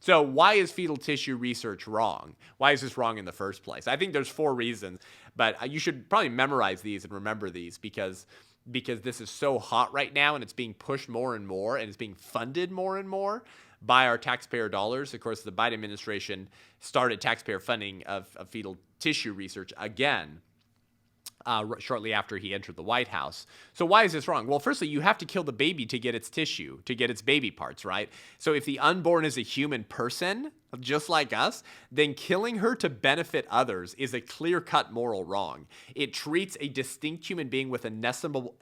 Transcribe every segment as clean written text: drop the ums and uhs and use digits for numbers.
So why is fetal tissue research wrong? Why is this wrong in the first place? I think there's 4 reasons, but you should probably memorize these and remember these because this is so hot right now and it's being pushed more and more and it's being funded more and more by our taxpayer dollars. Of course, the Biden administration started taxpayer funding of fetal tissue research again shortly after he entered the White House. So why is this wrong? Well, firstly, you have to kill the baby to get its tissue, to get its baby parts, right? So if the unborn is a human person, just like us, then killing her to benefit others is a clear-cut moral wrong. It treats a distinct human being with inestimable,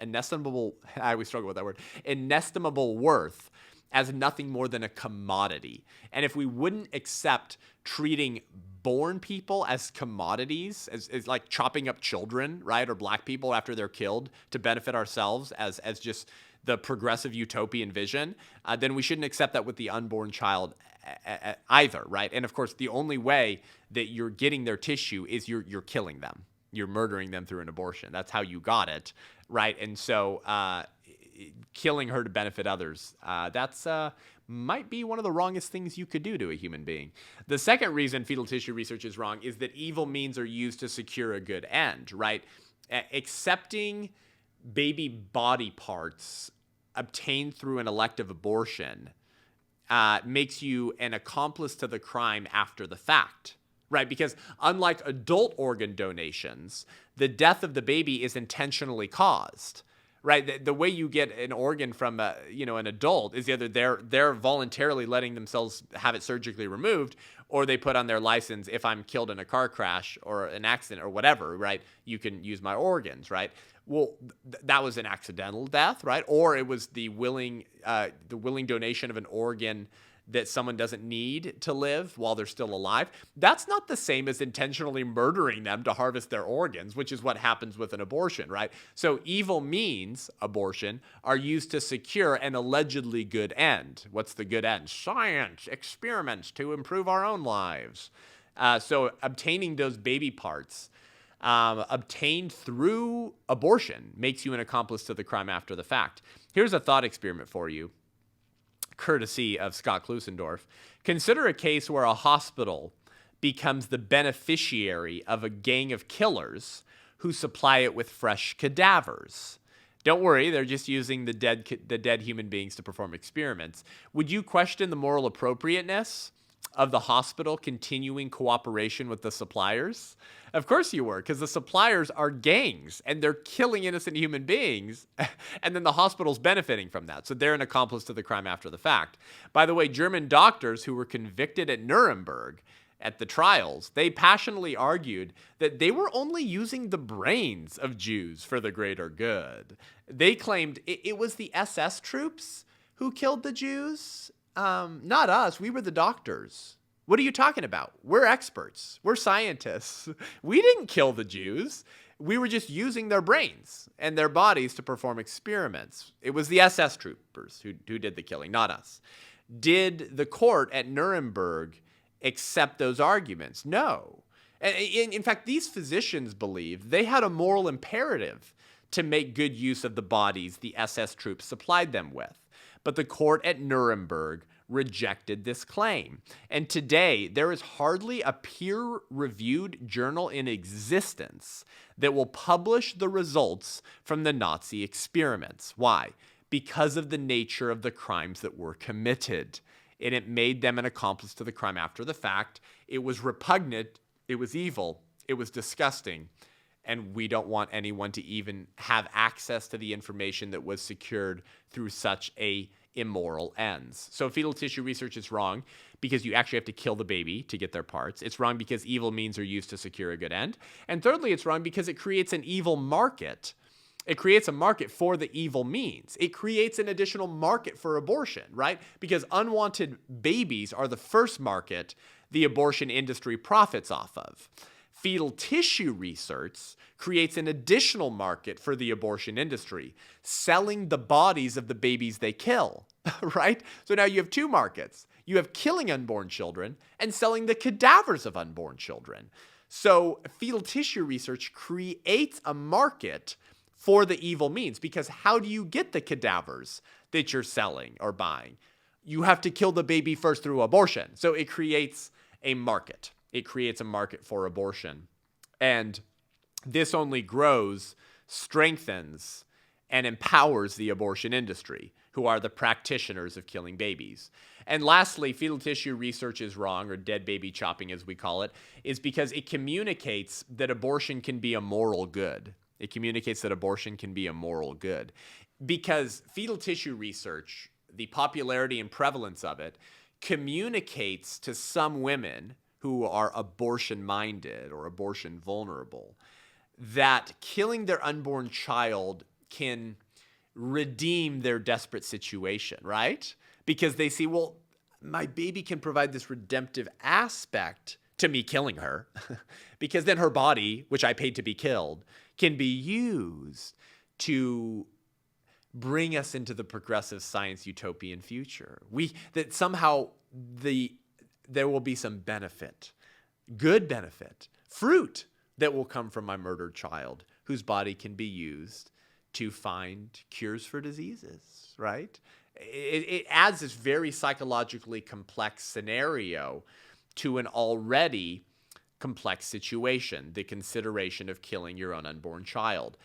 I always struggle with that word, inestimable worth as nothing more than a commodity. And if we wouldn't accept treating born people as commodities, as like chopping up children, right, or black people after they're killed to benefit ourselves as just the progressive utopian vision, then we shouldn't accept that with the unborn child either, right? And of course, the only way that you're getting their tissue is you're killing them. You're murdering them through an abortion. That's how you got it, right? And so killing her to benefit others, that's might be one of the wrongest things you could do to a human being. The second reason fetal tissue research is wrong is that evil means are used to secure a good end, right? Accepting baby body parts obtained through an elective abortion makes you an accomplice to the crime after the fact, right? Because unlike adult organ donations, the death of the baby is intentionally caused. Right, the way you get an organ from an adult is either they're voluntarily letting themselves have it surgically removed, or they put on their license, if I'm killed in a car crash or an accident or whatever, right, you can use my organs, right? Well, that was an accidental death, right? Or it was the willing donation of an organ that someone doesn't need to live while they're still alive. That's not the same as intentionally murdering them to harvest their organs, which is what happens with an abortion, right? So evil means, abortion, are used to secure an allegedly good end. What's the good end? Science, experiments to improve our own lives. So obtaining those baby parts obtained through abortion makes you an accomplice to the crime after the fact. Here's a thought experiment for you, courtesy of Scott Klusendorf. Consider a case where a hospital becomes the beneficiary of a gang of killers who supply it with fresh cadavers. Don't worry, they're just using the dead human beings to perform experiments. Would you question the moral appropriateness of the hospital continuing cooperation with the suppliers? Of course you were, because the suppliers are gangs and they're killing innocent human beings, and then the hospital's benefiting from that. So they're an accomplice to the crime after the fact. By the way, German doctors who were convicted at Nuremberg at the trials, they passionately argued that they were only using the brains of Jews for the greater good. They claimed it was the SS troops who killed the Jews. Not us. We were the doctors. What are you talking about? We're experts. We're scientists. We didn't kill the Jews. We were just using their brains and their bodies to perform experiments. It was the SS troopers who did the killing, not us. Did the court at Nuremberg accept those arguments? No. In fact, these physicians believed they had a moral imperative to make good use of the bodies the SS troops supplied them with. But the court at Nuremberg rejected this claim. And today, there is hardly a peer-reviewed journal in existence that will publish the results from the Nazi experiments. Why? Because of the nature of the crimes that were committed. And it made them an accomplice to the crime after the fact. It was repugnant. It was evil. It was disgusting. And we don't want anyone to even have access to the information that was secured through such a immoral ends. So fetal tissue research is wrong because you actually have to kill the baby to get their parts. It's wrong because evil means are used to secure a good end. And thirdly, it's wrong because it creates an evil market. It creates a market for the evil means. It creates an additional market for abortion, right? Because unwanted babies are the first market the abortion industry profits off of. Fetal tissue research creates an additional market for the abortion industry, selling the bodies of the babies they kill, right? So now you have 2 markets. You have killing unborn children and selling the cadavers of unborn children. So fetal tissue research creates a market for the evil means, because how do you get the cadavers that you're selling or buying? you have to kill the baby first through abortion. So it creates a market. It creates a market for abortion. And this only grows, strengthens, and empowers the abortion industry, who are the practitioners of killing babies. And lastly, fetal tissue research is wrong, or dead baby chopping as we call it, is because it communicates that abortion can be a moral good. It communicates that abortion can be a moral good. Because fetal tissue research, the popularity and prevalence of it, communicates to some women who are abortion-minded or abortion-vulnerable that killing their unborn child can redeem their desperate situation, right? Because they see, well, my baby can provide this redemptive aspect to me killing her, because then her body, which I paid to be killed, can be used to bring us into the progressive science utopian future. That somehow there will be some benefit, good benefit, fruit that will come from my murdered child, whose body can be used to find cures for diseases, right? It adds this very psychologically complex scenario to an already complex situation, the consideration of killing your own unborn child.